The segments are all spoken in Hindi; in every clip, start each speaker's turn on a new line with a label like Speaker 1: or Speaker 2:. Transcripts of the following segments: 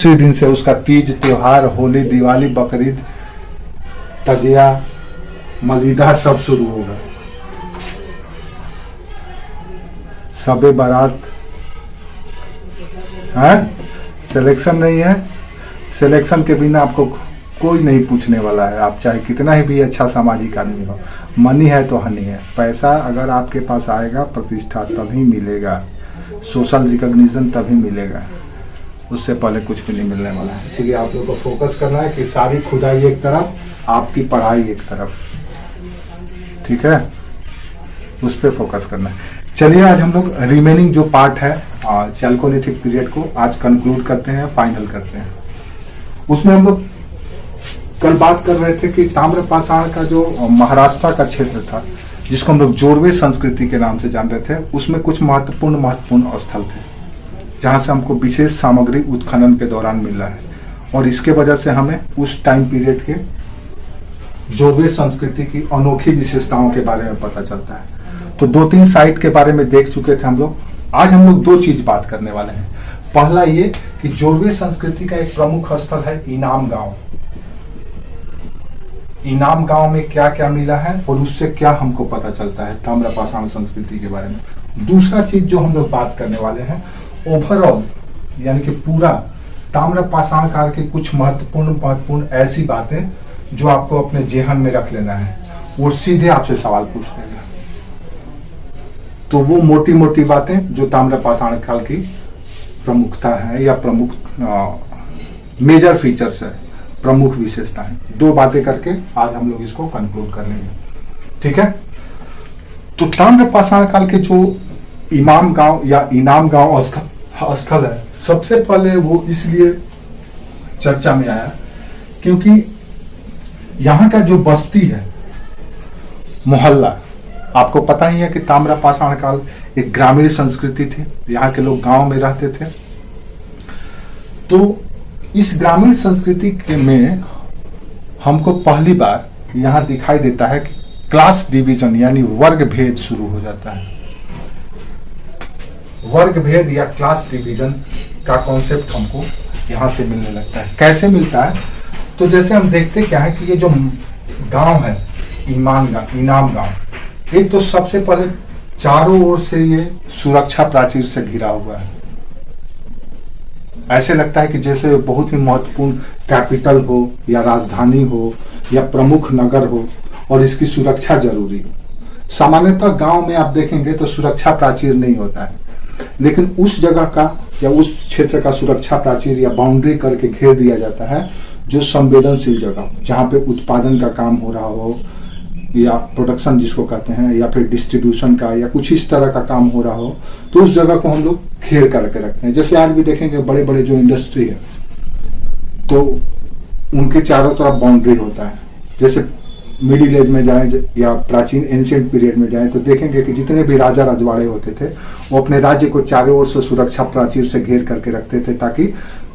Speaker 1: उसी दिन से उसका तीज त्योहार, होली, दिवाली, बकरीद, तजिया, मलीदा सब शुरू होगा। सबे बारात है। सिलेक्शन नहीं है। सिलेक्शन के बिना आपको कोई नहीं पूछने वाला है। आप चाहे कितना ही भी अच्छा सामाजिक आदमी हो, मनी है तो हनी है। पैसा अगर आपके पास आएगा, प्रतिष्ठा तभी मिलेगा, सोशल रिकॉग्निशन तभी मिलेगा, उससे पहले कुछ भी नहीं मिलने वाला है। इसीलिए आप लोग को फोकस करना है कि सारी खुदाई एक तरफ, आपकी पढ़ाई एक तरफ, ठीक है, उस पर फोकस करना है। चलिए आज हम लोग रिमेनिंग जो पार्ट है चैल्कोलिथिक पीरियड को आज कंक्लूड करते हैं, फाइनल करते हैं। उसमें हम लोग कल बात कर रहे थे कि ताम्रपाषाण का जो महाराष्ट्र का क्षेत्र था, जिसको हम लोग जोरवे संस्कृति के नाम से जान रहे थे, उसमें कुछ महत्वपूर्ण स्थल थे जहाँ से हमको विशेष सामग्री उत्खनन के दौरान मिला है, और इसके वजह से हमें उस टाइम पीरियड के जोरवे संस्कृति की अनोखी विशेषताओं के बारे में पता चलता है। तो 2-3 साइट के बारे में देख चुके थे हम लोग। आज हम लोग 2 चीज बात करने वाले हैं। पहला ये कि जोरवे संस्कृति का एक प्रमुख स्थल है इनाम गांव। इनाम गांव में क्या क्या मिला है और उससे क्या हमको पता चलता है ताम्रपाषाण संस्कृति के बारे में। दूसरा चीज जो हम लोग बात करने वाले हैं, ओवरऑल यानी कि पूरा ताम्रपाषाण काल के कुछ महत्वपूर्ण ऐसी बातें जो आपको अपने जेहन में रख लेना है, वो सीधे आपसे सवाल पूछ लेगा। तो वो मोटी मोटी बातें जो ताम्रपाषाण काल की प्रमुखता है या प्रमुख मेजर फीचर्स है, प्रमुख विशेषताएं, 2 बातें करके आज हम लोग इसको कंक्लूड कर लेंगे, ठीक है। तो ताम्रपाषाण काल के जो इमाम गांव या इनाम गांव स्थल है, सबसे पहले वो इसलिए चर्चा में आया क्योंकि यहाँ का जो बस्ती है, मोहल्ला, आपको पता ही है कि ताम्रपाषाण काल एक ग्रामीण संस्कृति थी। यहाँ के लोग गांव में रहते थे। तो इस ग्रामीण संस्कृति के में हमको पहली बार यहाँ दिखाई देता है कि क्लास डिवीजन यानी वर्ग भेद शुरू हो जाता है। वर्ग भेद या क्लास डिवीजन का कॉन्सेप्ट हमको यहाँ से मिलने लगता है। कैसे मिलता है? तो जैसे हम देखते क्या है कि ये जो गांव है, इनाम गांव, एक तो सबसे पहले चारों ओर से ये सुरक्षा प्राचीर से घिरा हुआ है। ऐसे लगता है कि जैसे बहुत ही महत्वपूर्ण कैपिटल हो या राजधानी हो या प्रमुख नगर हो और इसकी सुरक्षा जरूरी हो। सामान्यतः गांव में आप देखेंगे तो सुरक्षा प्राचीर नहीं होता है, लेकिन उस जगह का या उस क्षेत्र का सुरक्षा प्राचीर या बाउंड्री करके घेर दिया जाता है जो संवेदनशील जगह हो, जहाँ पे उत्पादन का काम हो रहा हो या प्रोडक्शन जिसको कहते हैं, या फिर डिस्ट्रीब्यूशन का या कुछ इस तरह का काम हो रहा हो, तो उस जगह को हम लोग घेर करके रखते हैं। जैसे आज भी देखेंगे बड़े बड़े जो इंडस्ट्री है, तो उनके चारों तरफ बाउंड्री होता है। जैसे मिडिल एज में जाएं या प्राचीन एंशिएंट पीरियड में जाएं तो देखेंगे कि जितने भी राजा रजवाड़े होते थे, वो अपने राज्य को चारों ओर से सुरक्षा प्राचीर से घेर करके रखते थे ताकि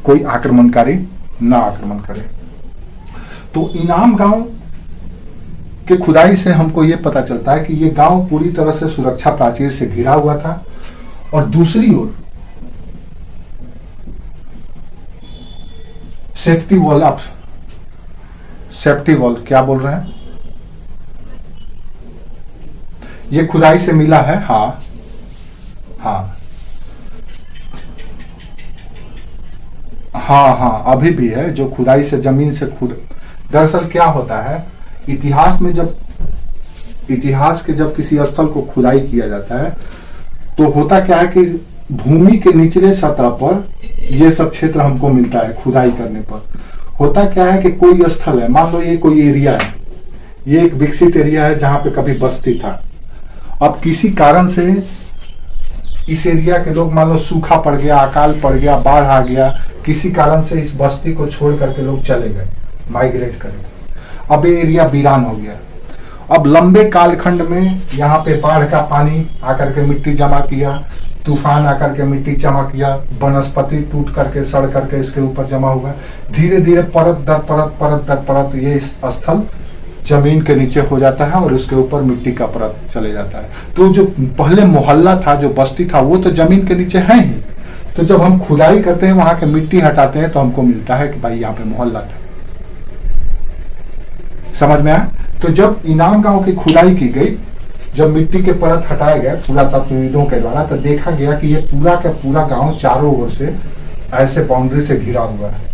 Speaker 1: कोई आक्रमणकारी ना आक्रमण करे। तो इनाम गांव के खुदाई से हमको ये पता चलता है कि ये गांव पूरी तरह से सुरक्षा प्राचीर से घिरा हुआ था, और दूसरी ओर सेफ्टी वॉल क्या बोल रहे हैं, ये खुदाई से मिला है। हाँ, अभी भी है जो खुदाई से जमीन से खुद। दरअसल क्या होता है, इतिहास के जब किसी स्थल को खुदाई किया जाता है तो होता क्या है कि भूमि के निचले सतह पर ये सब क्षेत्र हमको मिलता है। खुदाई करने पर होता क्या है कि कोई स्थल है, मान लो ये कोई एरिया है, ये एक विकसित एरिया है जहां पे कभी बस्ती था। अब किसी कारण से इस एरिया के लोग, मान लो सूखा पड़ गया, अकाल पड़ गया, बाढ़ आ गया, किसी कारण से इस बस्ती को छोड़ करके लोग चले गए, माइग्रेट करें। अब ये एरिया वीरान हो गया। अब लंबे कालखंड में यहाँ पे बाढ़ का पानी आकर के मिट्टी जमा किया, तूफान आकर के मिट्टी जमा किया, वनस्पति टूट करके सड़ करके इसके ऊपर जमा हुआ। धीरे धीरे परत दर परत ये स्थल जमीन के नीचे हो जाता है और उसके ऊपर मिट्टी का परत चले जाता है। तो जो पहले मोहल्ला था, जो बस्ती था, वो तो जमीन के नीचे है ही, तो जब हम खुदाई करते हैं, वहां के मिट्टी हटाते हैं, तो हमको मिलता है कि भाई यहाँ पे मोहल्ला था। समझ में आया? तो जब इनाम गांव की खुदाई की गई, जब मिट्टी के परत हटाए गए पुरातत्वविदों के द्वारा, तो देखा गया कि ये पूरा का पूरा गांव चारों ओर से ऐसे बाउंड्री से घिरा हुआ है।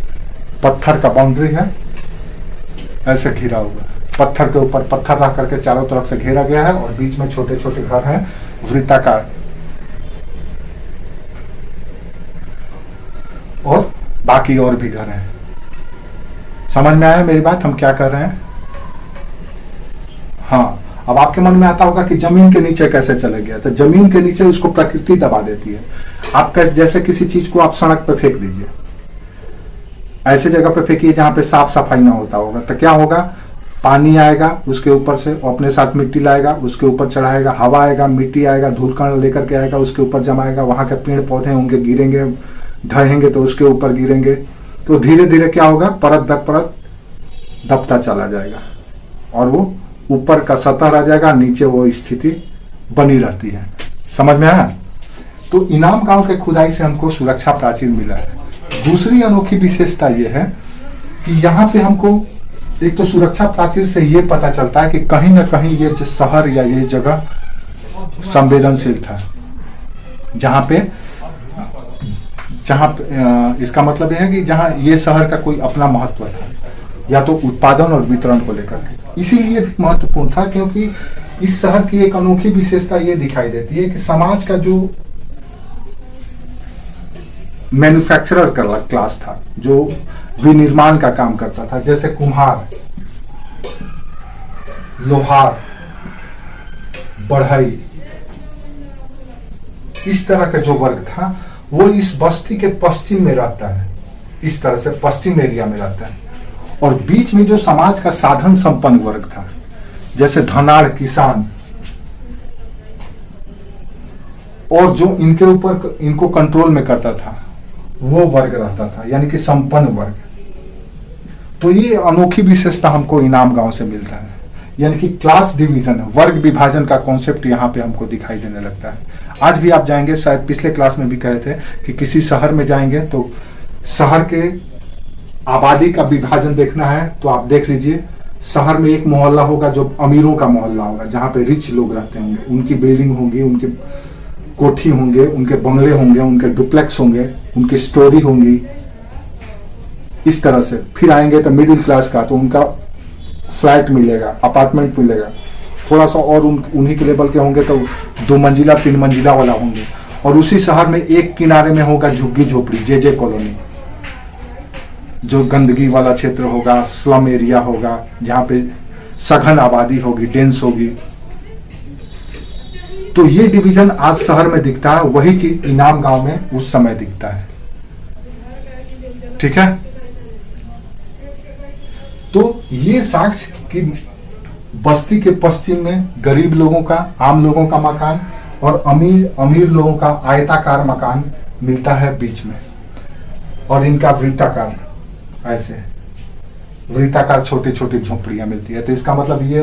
Speaker 1: पत्थर का बाउंड्री है, ऐसे घिरा हुआ है। पत्थर के ऊपर पत्थर रख करके चारों तरफ से घेरा गया है, और बीच में छोटे छोटे घर हैं वृत्ताकार, और बाकी और भी घर हैं। समझ में आया मेरी बात, हम क्या कर रहे हैं? हाँ, अब आपके मन में आता होगा कि जमीन के नीचे कैसे चले गया। तो जमीन के नीचे उसको प्रकृति दबा देती है। आप जैसे किसी चीज को आप सड़क पे फेंक दीजिए, ऐसे जगह पे फेंकिए जहां पे साफ सफाई ना होता होगा, तो क्या होगा? पानी आएगा उसके ऊपर से, अपने साथ मिट्टी लाएगा, उसके ऊपर चढ़ाएगा, हवा आएगा, मिट्टी आएगा, धूल कण लेकर के आएगा, उसके ऊपर जमाएगा, वहां के पेड़ पौधे होंगे, गिरेंगे, ढहेंगे तो उसके ऊपर गिरेंगे, तो धीरे धीरे क्या होगा? परत दर परत दबता चला जाएगा, और वो ऊपर का सतह रह जाएगा, नीचे वो स्थिति बनी रहती है। समझ में आया? तो इनाम गांव के खुदाई से हमको सुरक्षा प्राचीर मिला है। दूसरी अनोखी विशेषता ये है कि यहाँ पे हमको एक तो सुरक्षा प्राचीर से ये पता चलता है कि कहीं ना कहीं ये शहर या ये जगह संवेदनशील था, जहाँ पे इसका मतलब यह है कि जहाँ ये शहर का कोई अपना महत्व था, या तो उत्पादन और वितरण को लेकर के। इसीलिए भी महत्वपूर्ण था क्योंकि इस शहर की एक अनोखी विशेषता ये दिखाई देती है कि समाज का जो मैन्युफैक्चरर का क्लास था, जो विनिर्माण का काम करता था, जैसे कुम्हार, लोहार, बढ़ई, इस तरह का जो वर्ग था, वो इस बस्ती के पश्चिम में रहता है। इस तरह से पश्चिम एरिया में रहता है। और बीच में जो समाज का साधन संपन्न वर्ग था, जैसे धनाढ़, किसान, और जो इनके ऊपर इनको कंट्रोल में करता था, वो वर्ग रहता था, यानी कि संपन्न वर्ग। तो ये अनोखी विशेषता हमको इनाम गांव से मिलता है, यानी कि क्लास डिवीजन, वर्ग विभाजन का कॉन्सेप्ट यहाँ पे हमको दिखाई देने लगता है। आज भी आप जाएंगे, शायद पिछले क्लास में भी कहे थे कि किसी शहर में जाएंगे तो शहर के आबादी का विभाजन देखना है, तो आप देख लीजिए, शहर में एक मोहल्ला होगा जो अमीरों का मोहल्ला होगा, जहाँ पे रिच लोग रहते होंगे, उनकी बिल्डिंग होंगी, उनकी कोठी होंगे, उनके बंगले होंगे, उनके डुप्लेक्स होंगे, उनकी स्टोरी होंगी, इस तरह से। फिर आएंगे तो मिडिल क्लास का, तो उनका फ्लैट मिलेगा, अपार्टमेंट मिलेगा, थोड़ा सा और उन्हीं के लेवल के होंगे तो 2 मंजिला 3 मंजिला वाला होंगे। और उसी शहर में एक किनारे में होगा झुग्गी झोपड़ी, जे कॉलोनी, जो गंदगी वाला क्षेत्र होगा, स्लम एरिया होगा, जहाँ पे सघन आबादी होगी, डेंस होगी। तो ये डिवीजन आज शहर में दिखता है, वही चीज इनाम गांव में उस समय दिखता है। ठीक है? तो ये साक्ष्य कि बस्ती के पश्चिम में गरीब लोगों का, आम लोगों का मकान, और अमीर लोगों का आयताकार मकान मिलता है बीच में, और इनका वृत्ताकार, ऐसे वृत्ताकार छोटी छोटी झोपड़ियां मिलती है। तो इसका मतलब ये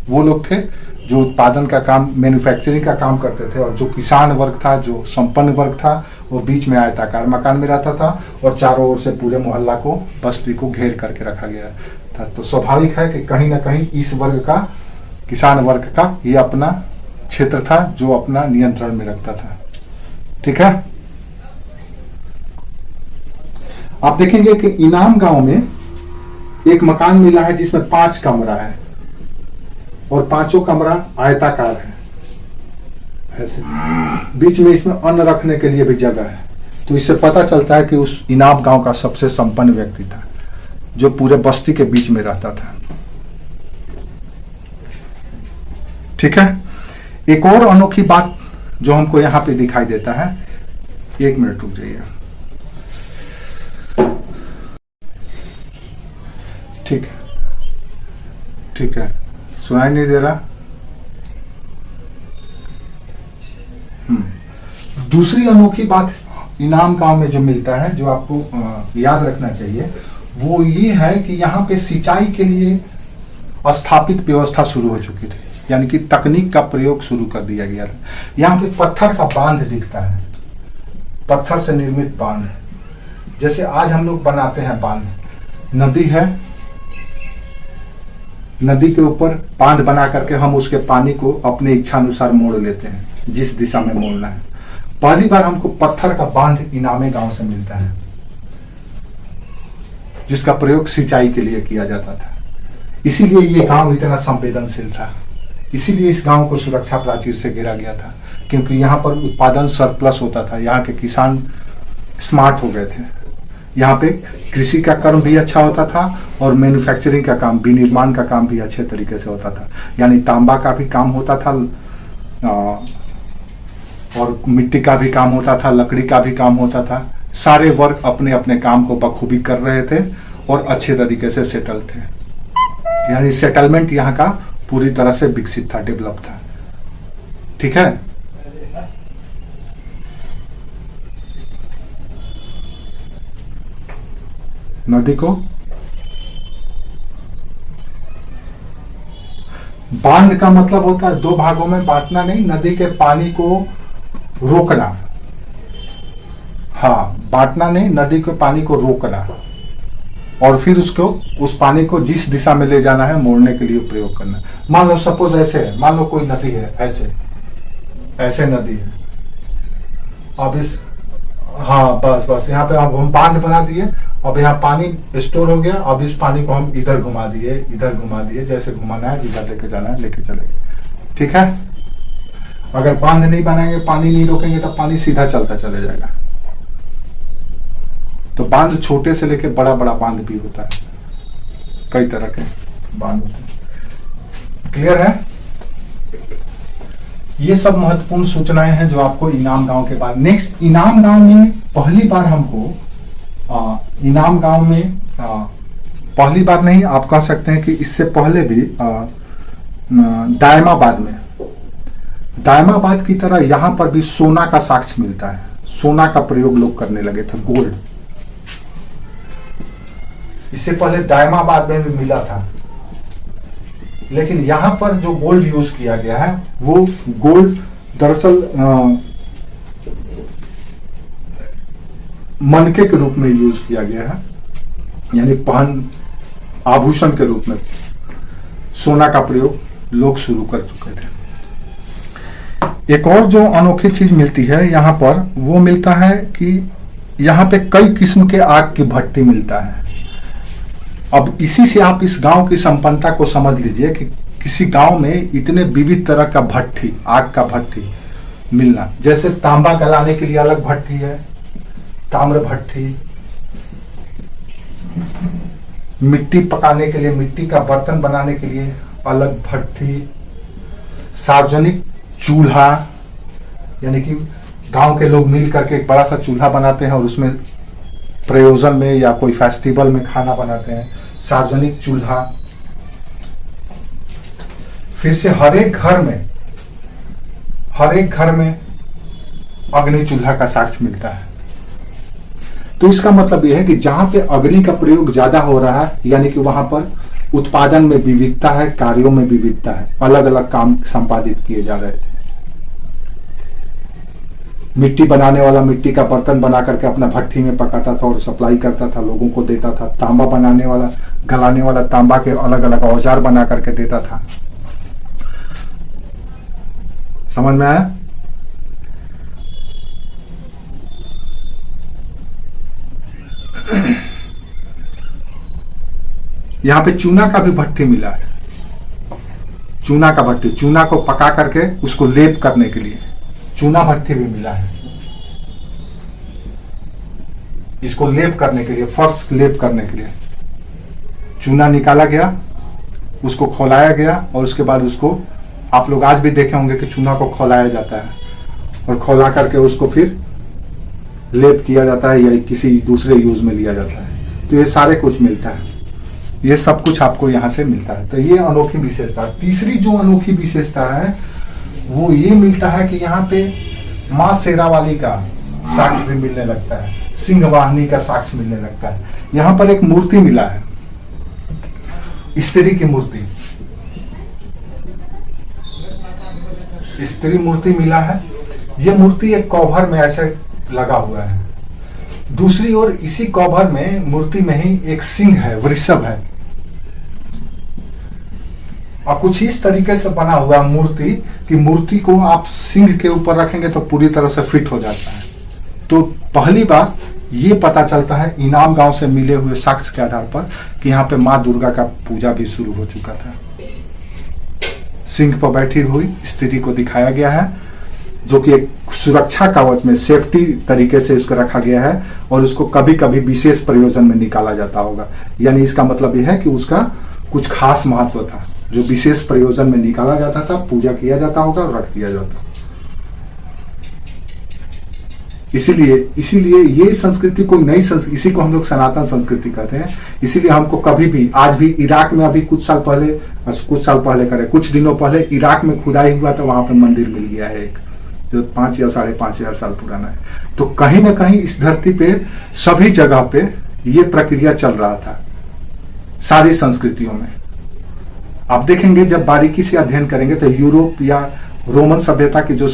Speaker 1: वो लोग थे जो उत्पादन का काम, मैन्युफैक्चरिंग का काम करते थे, और जो किसान वर्ग था, जो संपन्न वर्ग था, वो बीच में आयताकार मकान में रहता था, और चारों ओर से पूरे मोहल्ला को, बस्ती को घेर करके रखा गया था। तो स्वाभाविक है कि कहीं ना कहीं इस वर्ग का, किसान वर्ग का, ये अपना क्षेत्र था जो अपना नियंत्रण में रखता था। ठीक है? आप देखेंगे कि इनाम गांव में एक मकान मिला है जिसमें 5 कमरा है, और 5 कमरा आयताकार है, ऐसे बीच में इसमें अन्न रखने के लिए भी जगह है। तो इससे पता चलता है कि उस इनाम गांव का सबसे संपन्न व्यक्ति था, जो पूरे बस्ती के बीच में रहता था। ठीक है? एक और अनोखी बात जो हमको यहां पे दिखाई देता है, 1 मिनट रुक जाइए। ठीक है, ठीक है, सुनाई नहीं दे रहा। दूसरी अनोखी बात इनाम गांव में जो मिलता है, जो आपको याद रखना चाहिए, वो ये है कि यहाँ पे सिंचाई के लिए स्थापित व्यवस्था शुरू हो चुकी थी, यानी कि तकनीक का प्रयोग शुरू कर दिया गया था। यहाँ पे पत्थर का बांध दिखता है, पत्थर से निर्मित बांध, जैसे आज हम लोग बनाते हैं बांध, नदी है, नदी के ऊपर बांध बना करके हम उसके पानी को अपने इच्छा अनुसार मोड़ लेते हैं, जिस दिशा में मोड़ना है। पहली बार हमको पत्थर का बांध इनामे गांव से मिलता है, जिसका प्रयोग सिंचाई के लिए किया जाता था। इसीलिए ये गांव इतना संवेदनशील था, इसीलिए इस गांव को सुरक्षा प्राचीर से घेरा गया था, क्योंकि यहाँ पर उत्पादन सरप्लस होता था। यहाँ के किसान स्मार्ट हो गए थे, यहाँ पे कृषि का कर्म भी अच्छा होता था और मैन्युफैक्चरिंग का काम, विनिर्माण का काम भी अच्छे तरीके से होता था। यानी तांबा का भी काम होता था और मिट्टी का भी काम होता था, लकड़ी का भी काम होता था। सारे वर्ग अपने अपने काम को बखूबी कर रहे थे और अच्छे तरीके से सेटल थे। यानी सेटलमेंट यहाँ का पूरी तरह से विकसित था, डेवलप था। ठीक है। नदी को बांध का मतलब होता है दो भागों में बांटना नहीं, नदी के पानी को रोकना। हाँ, बांटना नहीं, नदी के पानी को रोकना और फिर उसको, उस पानी को जिस दिशा में ले जाना है मोड़ने के लिए प्रयोग करना। मान लो सपोज ऐसे है, मान लो कोई नदी है, ऐसे नदी है। अब इस, हाँ बस यहाँ पे अब हम बांध बना दिए, अब यहाँ पानी स्टोर हो गया। अब इस पानी को हम इधर घुमा दिए, जैसे घुमाना है, इधर लेके जाना है, लेके चले। ठीक है। अगर बांध नहीं बनाएंगे, पानी नहीं रोकेंगे, तो पानी सीधा चलता चले जाएगा। तो बांध छोटे से लेके बड़ा बड़ा बांध भी होता है, कई तरह के बांध होते हैं। क्लियर है। ये सब महत्वपूर्ण सूचनाएं हैं जो आपको इनाम गांव के बाद। नेक्स्ट, इनाम गांव में पहली बार हमको इनाम गांव में पहली बार नहीं, आप कह सकते हैं कि इससे पहले भी दायमाबाद की तरह यहां पर भी सोना का साक्ष्य मिलता है। सोना का प्रयोग लोग करने लगे थे, गोल्ड। इससे पहले दायमाबाद में भी मिला था, लेकिन यहां पर जो गोल्ड यूज किया गया है वो गोल्ड दरअसल मनके के रूप में यूज किया गया है, यानी पहन आभूषण के रूप में सोना का प्रयोग लोग शुरू कर चुके थे। एक और जो अनोखी चीज मिलती है यहाँ पर, वो मिलता है कि यहाँ पे कई किस्म के आग की भट्टी मिलता है। अब इसी से आप इस गांव की संपन्नता को समझ लीजिए कि किसी गांव में इतने विविध तरह का भट्टी, आग का भट्टी मिलना। जैसे तांबा गलाने के लिए अलग भट्टी है, ताम्र भट्टी, मिट्टी पकाने के लिए, मिट्टी का बर्तन बनाने के लिए अलग भट्टी, सार्वजनिक चूल्हा, यानी कि गांव के लोग मिल करके एक बड़ा सा चूल्हा बनाते हैं और उसमें प्रयोजन में या कोई फेस्टिवल में खाना बनाते हैं, सार्वजनिक चूल्हा। फिर से हर एक घर में अग्नि चूल्हा का साक्ष्य मिलता है। तो इसका मतलब यह है कि जहां पे अग्नि का प्रयोग ज्यादा हो रहा है, यानी कि वहां पर उत्पादन में विविधता है, कार्यों में विविधता है, अलग अलग काम संपादित किए जा रहे थे। मिट्टी बनाने वाला मिट्टी का बर्तन बना करके अपना भट्टी में पकाता था और सप्लाई करता था, लोगों को देता था। तांबा बनाने वाला, गलाने वाला तांबा के अलग अलग औजार बना करके देता था। समझ में आया? यहां पे चूना का भी भट्टी मिला है। चूना का भट्टी, चूना को पका करके उसको लेप करने के लिए चूना भट्टी भी मिला है। इसको लेप करने के लिए, फर्श लेप करने के लिए चूना निकाला गया, उसको खौलाया गया और उसके बाद उसको, आप लोग आज भी देखे होंगे कि चूना को खौलाया जाता है और खौला करके उसको फिर लेप किया जाता है या किसी दूसरे यूज में लिया जाता है। तो ये सारे कुछ मिलता है, ये सब कुछ आपको यहाँ से मिलता है। तो ये अनोखी विशेषता। तीसरी जो अनोखी विशेषता है वो ये मिलता है कि यहाँ पे माँ शेरावाली का साक्ष्य भी मिलने लगता है, सिंह वाहिनी का साक्ष्य मिलने लगता है। यहाँ पर एक मूर्ति मिला है, स्त्री की मूर्ति, स्त्री मूर्ति मिला है। ये मूर्ति एक कवर में ऐसे लगा हुआ है। दूसरी ओर इसी कवर में मूर्ति में ही एक सिंह है, वृषभ है, और कुछ इस तरीके से बना हुआ मूर्ति कि मूर्ति को आप सिंह के ऊपर रखेंगे तो पूरी तरह से फिट हो जाता है। तो पहली बात ये पता चलता है इनाम गांव से मिले हुए साक्ष्य के आधार पर कि यहाँ पे माँ दुर्गा का पूजा भी शुरू हो चुका था। सिंह पर बैठी हुई स्त्री को दिखाया गया है, जो कि एक सुरक्षा कवच में सेफ्टी तरीके से इसको रखा गया है, और उसको कभी कभी विशेष प्रयोजन में निकाला जाता होगा। यानी इसका मतलब यह है कि उसका कुछ खास महत्व था जो विशेष प्रयोजन में निकाला जाता था, पूजा किया जाता होगा और रख दिया जाता। इसीलिए ये संस्कृति कोई नई संस्कृति, इसी को हम लोग सनातन संस्कृति कहते हैं। इसीलिए हमको कभी भी, आज भी इराक में अभी कुछ दिनों पहले इराक में खुदाई हुआ तो वहां पे मंदिर मिल गया है एक, जो 5 या 5,500 साल पुराना है। तो कहीं ना कहीं इस धरती पे सभी जगह पे ये प्रक्रिया चल रहा था, सारी संस्कृतियों में। आप देखेंगे जब बारीकी से अध्ययन करेंगे तो यूरोप या रोमन सभ्यता की जो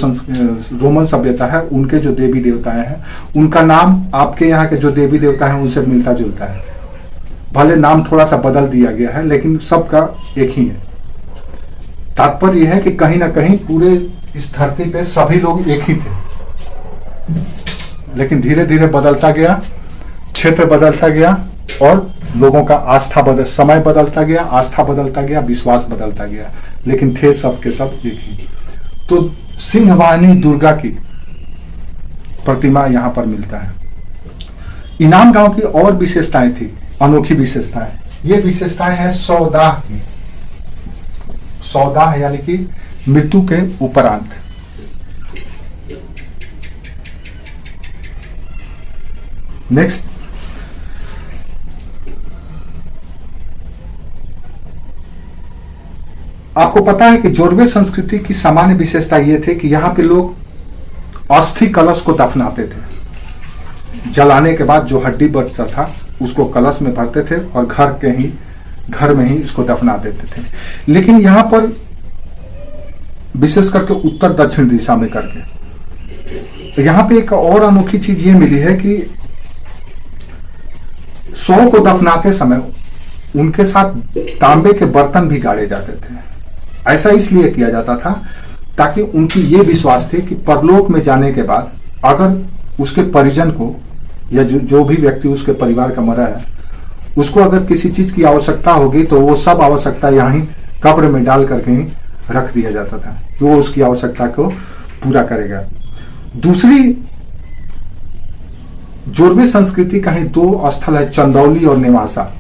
Speaker 1: रोमन सभ्यता है, उनके जो देवी देवताएं हैं, उनका नाम आपके यहाँ के जो देवी देवता हैं उनसे मिलता जुलता है। भले नाम थोड़ा सा बदल दिया गया है, लेकिन सबका एक ही है। तात्पर्य यह है कि कहीं ना कहीं पूरे इस धरती पे सभी लोग एक ही थे, लेकिन धीरे धीरे बदलता गया, क्षेत्र बदलता गया, और लोगों का समय बदलता गया, आस्था बदलता गया, विश्वास बदलता गया, लेकिन थे सब के सब एक ही। तो सिंहवाहिनी दुर्गा की प्रतिमा यहां पर मिलता है। इनाम गांव की और विशेषताएं थी, अनोखी विशेषताएं। ये विशेषताएं हैं सौदाह की। सौदाह यानी कि मृत्यु के उपरांत। नेक्स्ट, आपको पता है कि जोरवे संस्कृति की सामान्य विशेषता यह थे कि यहाँ पे लोग अस्थि कलश को दफनाते थे। जलाने के बाद जो हड्डी बचता था उसको कलश में भरते थे और घर में ही इसको दफना देते थे। लेकिन यहाँ पर विशेष करके उत्तर दक्षिण दिशा में करके, तो यहाँ पे एक और अनोखी चीज ये मिली है कि शव को दफनाते समय उनके साथ तांबे के बर्तन भी गाड़े जाते थे। ऐसा इसलिए किया जाता था ताकि उनकी ये विश्वास थे कि परलोक में जाने के बाद अगर उसके परिजन को या जो भी व्यक्ति उसके परिवार का मरा है, उसको अगर किसी चीज की आवश्यकता होगी तो वो सब आवश्यकता यहीं कब्र में डाल करके ही रख दिया जाता था कि वो उसकी आवश्यकता को पूरा करेगा। दूसरी जोरवे संस्कृति का ही 2 स्थल है, चंदौली और नेवासा।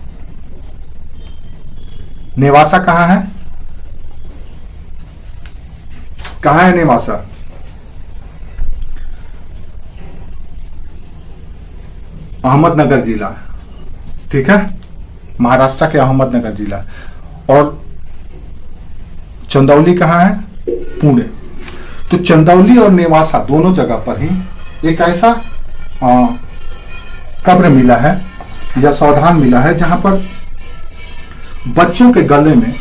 Speaker 1: नेवासा कहाँ है? कहाँ है नेवासा? अहमदनगर जिला, ठीक है, महाराष्ट्र के अहमदनगर जिला। और चंदौली कहाँ है? पुणे। तो चंदौली और नेवासा दोनों जगह पर ही एक ऐसा कब्र मिला है या सावधान मिला है जहां पर बच्चों के गले में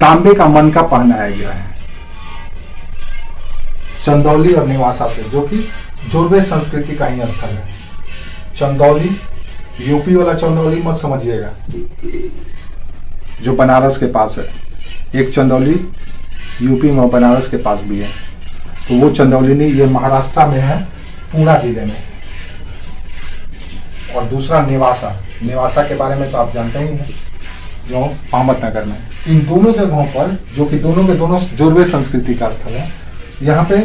Speaker 1: तांबे का मनका पहनाया गया है। चंदौली और नेवासा से, जो कि जोरवे संस्कृति का ही स्थल है। चंदौली, यूपी वाला चंदौली मत समझिएगा, जो बनारस के पास है। एक चंदौली यूपी में बनारस के पास भी है, तो वो चंदौली नहीं, ये महाराष्ट्र में है, पूना जिले में। और दूसरा नेवासा। नेवासा के बारे में तो आप जानते ही हैं, जो अहमदनगर में। इन दोनों जगहों पर, जो कि दोनों के दोनों जोरवे संस्कृति का स्थल है, यहाँ पे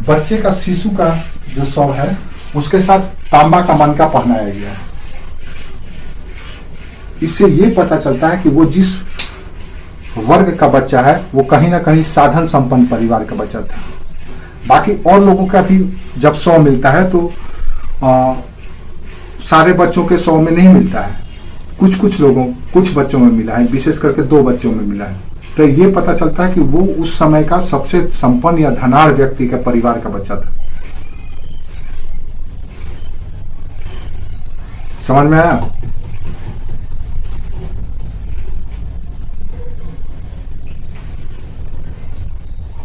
Speaker 1: बच्चे का, शिशु का जो शव है उसके साथ तांबा का मनका पहनाया गया है। इससे ये पता चलता है कि वो जिस वर्ग का बच्चा है वो कहीं ना कहीं साधन संपन्न परिवार का बच्चा था। बाकी और लोगों का भी जब शव मिलता है तो सारे बच्चों के शव में नहीं मिलता है, कुछ बच्चों में मिला है, विशेष करके 2 बच्चों में मिला है। तो ये पता चलता है कि वो उस समय का सबसे संपन्न या धनाढ़ व्यक्ति के परिवार का बच्चा था। समझ में आया?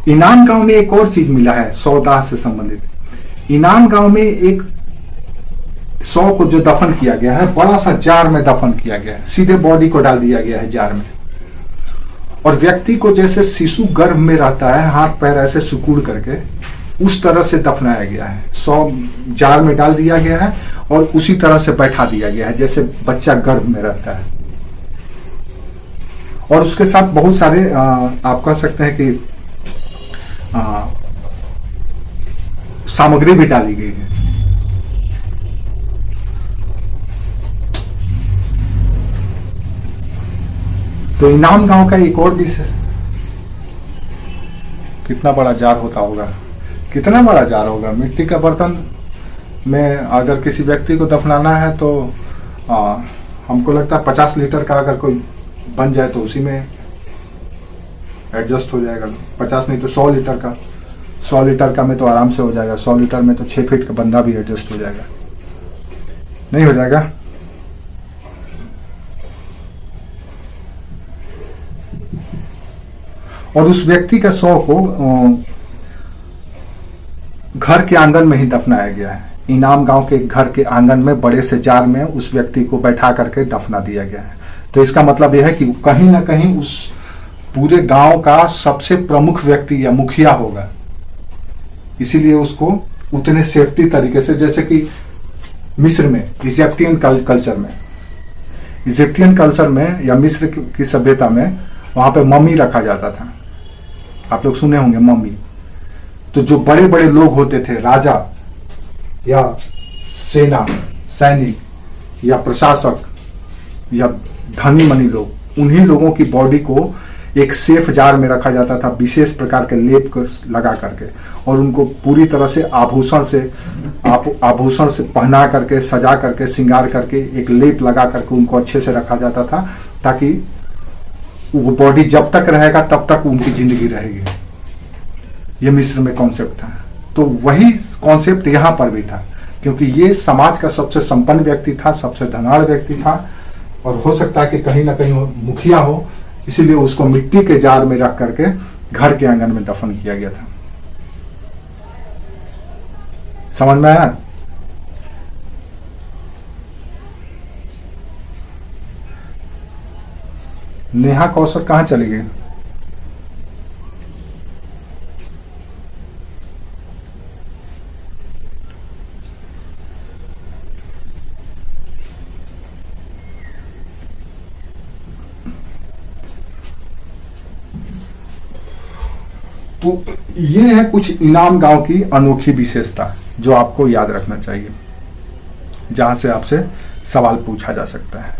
Speaker 1: इनाम गांव में एक और चीज मिला है सौदाह से संबंधित। इनाम गांव में एक शव को जो दफन किया गया है, बड़ा सा जार में दफन किया गया है, सीधे बॉडी को डाल दिया गया है जार में, और व्यक्ति को जैसे शिशु गर्भ में रहता है हाथ पैर ऐसे सिकुड़ करके, उस तरह से दफनाया गया है। शव जार में डाल दिया गया है और उसी तरह से बैठा दिया गया है जैसे बच्चा गर्भ में रहता है। और उसके साथ बहुत सारे आप कह सकते हैं कि सामग्री भी डाली गई है। तो इनाम गांव का एक और विषय, कितना बड़ा जार होता होगा, कितना बड़ा जार होगा। मिट्टी का बर्तन में अगर किसी व्यक्ति को दफनाना है तो हमको लगता है 50 लीटर का अगर कोई बन जाए तो उसी में एडजस्ट हो जाएगा। 50 नहीं तो 100 लीटर का, 100 लीटर का में तो आराम से हो जाएगा। 100 लीटर में तो 6 फीट का बंदा भी एडजस्ट हो जाएगा, नहीं हो जाएगा। और उस व्यक्ति का शव को घर के आंगन में ही दफनाया गया है। इनाम गांव के घर के आंगन में बड़े से जार में उस व्यक्ति को बैठा करके दफना दिया गया है। तो इसका मतलब यह है कि कहीं ना कहीं उस पूरे गांव का सबसे प्रमुख व्यक्ति या मुखिया होगा, इसीलिए उसको उतने सेफ्टी तरीके से, जैसे कि मिस्र में इजिप्टियन कल्चर में या मिस्र की सभ्यता में वहां पे मम्मी रखा जाता था। आप लोग सुने होंगे मम्मी। तो जो बड़े बड़े लोग होते थे, राजा या सेना सैनिक या प्रशासक या धनी मनी लोग, उन्हीं लोगों की बॉडी को एक सेफ जार में रखा जाता था, विशेष प्रकार के लेप लगा करके, और उनको पूरी तरह से आभूषण से पहना करके, सजा करके, श्रृंगार करके, एक लेप लगा करके उनको अच्छे से रखा जाता था, ताकि वो बॉडी जब तक रहेगा तब तक उनकी जिंदगी रहेगी। ये मिस्र में कॉन्सेप्ट था। तो वही कॉन्सेप्ट यहाँ पर भी था, क्योंकि ये समाज का सबसे संपन्न व्यक्ति था, सबसे धनाढ़ व्यक्ति था, और हो सकता है कि कहीं ना कहीं मुखिया हो, इसीलिए उसको मिट्टी के जार में रख करके घर के आंगन में दफन किया गया था। समझ में आया? नेहा कौशल कहां चली गई? तो ये है कुछ इनाम गांव की अनोखी विशेषता जो आपको याद रखना चाहिए, जहां से आपसे सवाल पूछा जा सकता है।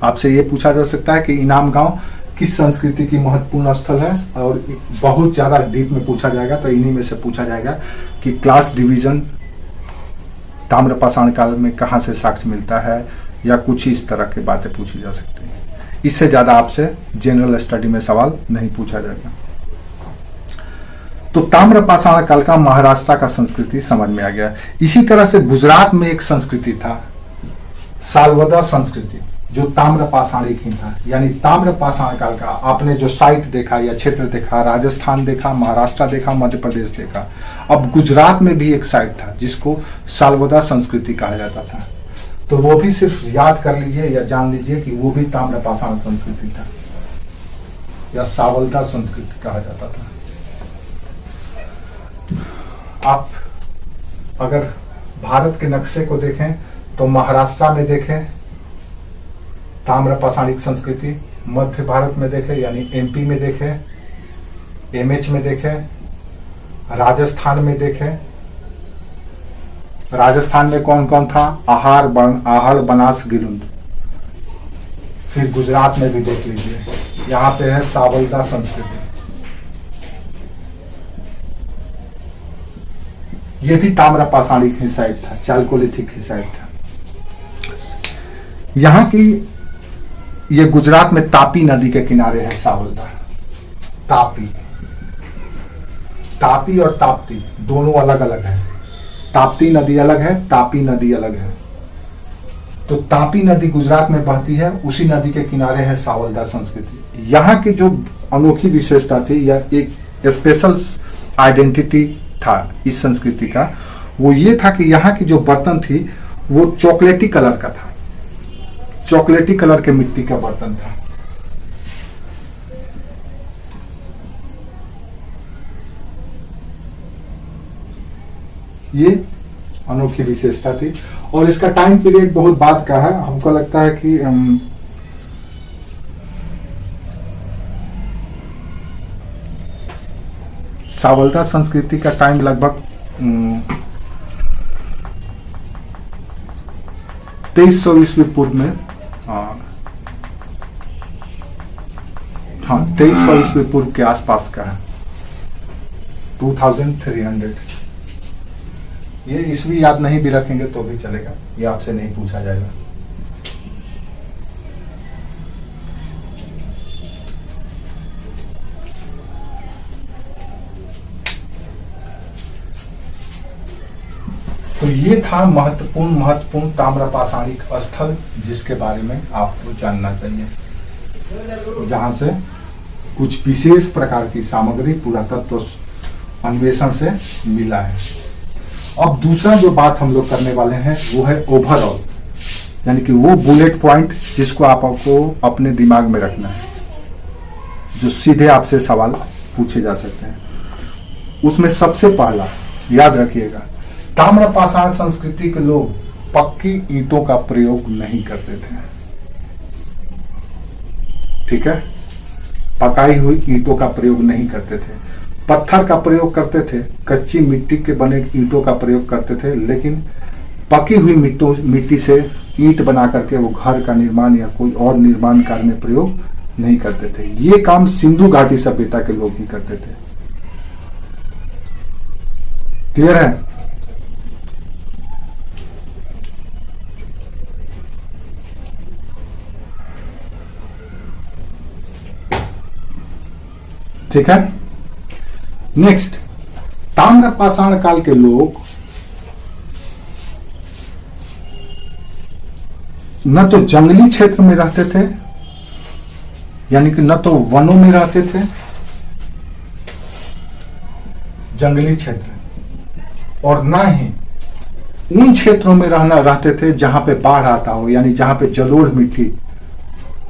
Speaker 1: आपसे ये पूछा जा सकता है कि इनाम गांव किस संस्कृति की महत्वपूर्ण स्थल है, और बहुत ज्यादा डीप में पूछा जाएगा तो इन्हीं में से पूछा जाएगा कि क्लास डिवीजन ताम्रपाषाण काल में कहाँ से साक्ष्य मिलता है, या कुछ इस तरह की बातें पूछी जा सकती हैं। इससे ज्यादा आपसे जनरल स्टडी में सवाल नहीं पूछा जाएगा। तो ताम्रपाषाण काल का महाराष्ट्र का संस्कृति समझ में आ गया। इसी तरह से गुजरात में एक संस्कृति था, सालवदा संस्कृति, जो ताम्रपाषाणी की था। यानी ताम्रपाषाण काल का आपने जो साइट देखा या क्षेत्र देखा, राजस्थान देखा, महाराष्ट्र देखा, मध्य प्रदेश देखा, अब गुजरात में भी एक साइट था जिसको सालवदा संस्कृति कहा जाता था। तो वो भी सिर्फ याद कर लीजिए या जान लीजिए कि वो भी ताम्रपाषाण संस्कृति था, या सावलदा संस्कृति कहा जाता था। आप अगर भारत के नक्शे को देखें तो महाराष्ट्र में देखें ताम्रपाषाणिक संस्कृति, मध्य भारत में देखें यानी एमपी में देखें, एमएच में देखें, राजस्थान में देखें। राजस्थान में कौन कौन था? आहार, बनास, गिरुंद। फिर गुजरात में भी देख लीजिए, यहाँ पे है सावलदा संस्कृति। ये भी ताम्रपाषाणिक ही साइट था, चालकोलिथिक ही साइट था। यहाँ की ये गुजरात में तापी नदी के किनारे है सावलदा। तापी और ताप्ती दोनों अलग अलग है। ताप्ती नदी अलग है, तापी नदी अलग है। तो तापी नदी गुजरात में बहती है, उसी नदी के किनारे है सावलदा संस्कृति। यहाँ की जो अनोखी विशेषता थी या एक स्पेशल आइडेंटिटी था इस संस्कृति का, वो ये था कि यहाँ की जो बर्तन थी वो चॉकलेटी कलर का था, चॉकलेटी कलर के मिट्टी का बर्तन था। ये अनोखी विशेषता थी और इसका टाइम पीरियड बहुत बाद का है। हमको लगता है कि सावलता संस्कृति का टाइम लगभग 2300 ईस्वी पूर्व में, हाँ 2300 ईस्वी पूर्व के आसपास का है, 2300। ये ईस्वी याद नहीं भी रखेंगे तो भी चलेगा, ये आपसे नहीं पूछा जाएगा। तो ये था महत्वपूर्ण ताम्रपाषाणिक स्थल जिसके बारे में आपको जानना चाहिए, जहां से कुछ विशेष प्रकार की सामग्री पुरातत्व अन्वेषण से मिला है। अब दूसरा जो बात हम लोग करने वाले हैं वो है ओवरऑल, यानी कि वो बुलेट पॉइंट जिसको आपको अपने दिमाग में रखना है, जो सीधे आपसे सवाल पूछे जा सकते हैं। उसमें सबसे पहला याद रखिएगा, ताम्रपाषाण संस्कृति के लोग पक्की ईंटों का प्रयोग नहीं करते थे। ठीक है, पकाई हुई ईंटों का प्रयोग नहीं करते थे, पत्थर का प्रयोग करते थे, कच्ची मिट्टी के बने ईंटों का प्रयोग करते थे, लेकिन पकी हुई मिट्टी से ईंट बना करके वो घर का निर्माण या कोई और निर्माण कार्य में प्रयोग नहीं करते थे। ये काम सिंधु घाटी सभ्यता के लोग ही करते थे। क्लियर है? ठीक है। नेक्स्ट, ताम्रपाषाण काल के लोग न तो जंगली क्षेत्र में रहते थे, यानी कि न तो वनों में रहते थे, जंगली क्षेत्र, और न ही उन क्षेत्रों में रहते थे जहां पे बाढ़ आता हो, यानी जहां पे जलोढ़ मिट्टी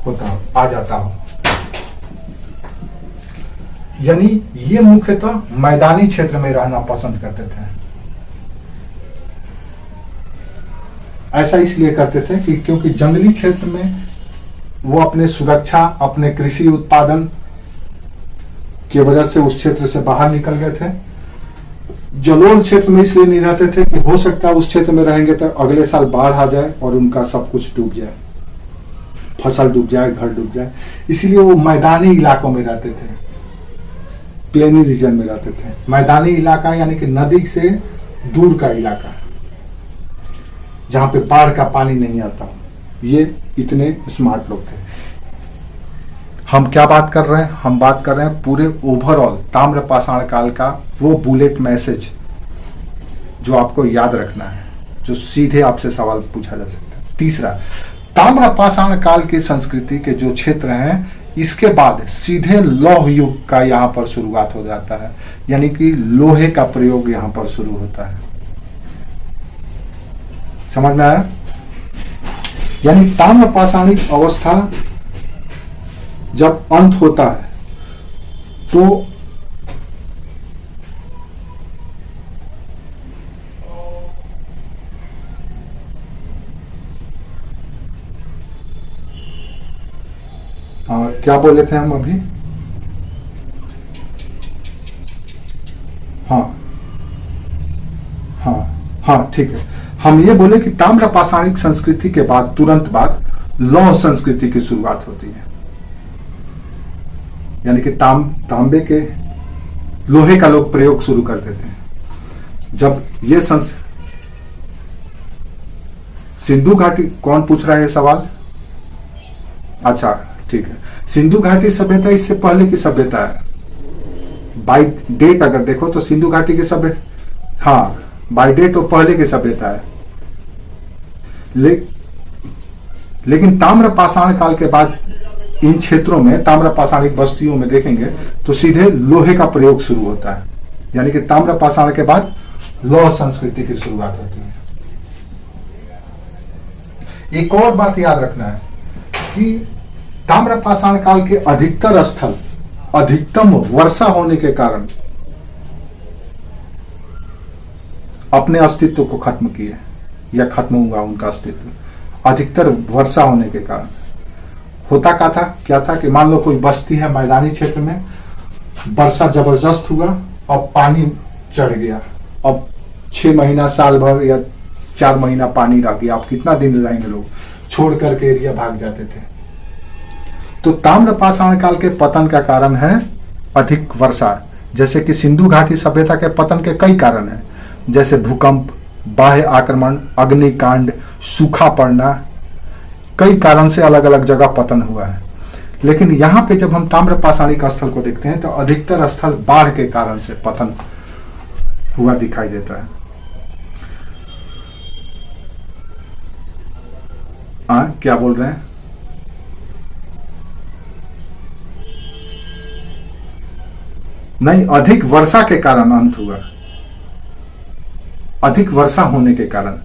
Speaker 1: होता हो, आ जाता हो। यानी ये मुख्यतः मैदानी क्षेत्र में रहना पसंद करते थे। ऐसा इसलिए करते थे कि क्योंकि जंगली क्षेत्र में वो अपने सुरक्षा, अपने कृषि उत्पादन की वजह से उस क्षेत्र से बाहर निकल गए थे। जलोढ़ क्षेत्र में इसलिए नहीं रहते थे कि हो सकता है उस क्षेत्र में रहेंगे तो अगले साल बाढ़ आ जाए और उनका सब कुछ डूब जाए, फसल डूब जाए, घर डूब जाए। इसलिए वो मैदानी इलाकों में रहते थे, प्लेनी रीजन में रहते थे। मैदानी इलाका यानी कि नदी से दूर का इलाका, जहां पे बाढ़ का पानी नहीं आता। ये इतने स्मार्ट लोग थे। हम क्या बात कर रहे हैं? हम बात कर रहे हैं पूरे ओवरऑल ताम्रपाषाण काल का वो बुलेट मैसेज जो आपको याद रखना है, जो सीधे आपसे सवाल पूछा जा सकता है। तीसरा, ताम्रपाषाण काल की संस्कृति के जो क्षेत्र हैं, इसके बाद सीधे लौह युग का यहाँ पर शुरुआत हो जाता है, यानी कि लोहे का प्रयोग यहाँ पर शुरू होता है। समझ में आया? यानी ताम्रपाषाणिक अवस्था जब अंत होता है तो क्या बोले थे हम अभी? हाँ, ठीक है। हम ये बोले कि ताम्रपाषाणिक संस्कृति के बाद तुरंत बाद लौह संस्कृति की शुरुआत होती है, यानी कि तांबे के लोहे का लोग प्रयोग शुरू कर देते हैं। जब ये सिंधु घाटी, कौन पूछ रहा है ये सवाल? अच्छा, ठीक है। सिंधु घाटी सभ्यता इससे पहले की सभ्यता है। बाय डेट अगर देखो तो सिंधु घाटी की सभ्यता, हाँ, बाय डेट वो पहले की सभ्यता है। लेकिन ताम्रपाषाण काल के बाद इन क्षेत्रों में, ताम्रपाषाणिक बस्तियों में देखेंगे तो सीधे लोहे का प्रयोग शुरू होता है, यानी कि ताम्रपाषाण के बाद लौह संस्कृति की शुरुआत होती है। एक और बात याद रखना है कि ताम्र पाषाण काल के अधिकतर स्थल अधिकतम वर्षा होने के कारण अपने अस्तित्व को खत्म किए या खत्म हुआ उनका अस्तित्व। अधिकतर वर्षा होने के कारण होता क्या था कि मान लो कोई बस्ती है मैदानी क्षेत्र में, वर्षा जबरदस्त हुआ, अब पानी चढ़ गया, अब 6 महीना साल भर या 4 महीना पानी रह गया, अब कितना दिन रहेंगे लोग, छोड़ करके एरिया भाग जाते थे। तो ताम्र पाषाण काल के पतन का कारण है अधिक वर्षा। जैसे कि सिंधु घाटी सभ्यता के पतन के कई कारण हैं, जैसे भूकंप, बाह्य आक्रमण, अग्निकांड, सूखा पड़ना, कई कारण से अलग अलग जगह पतन हुआ है। लेकिन यहाँ पे जब हम ताम्र पाषाणिक स्थल को देखते हैं तो अधिकतर स्थल बाढ़ के कारण से पतन हुआ दिखाई देता है। क्या बोल रहे हैं? नहीं, अधिक वर्षा के कारण अंत हुआ, अधिक वर्षा होने के कारण।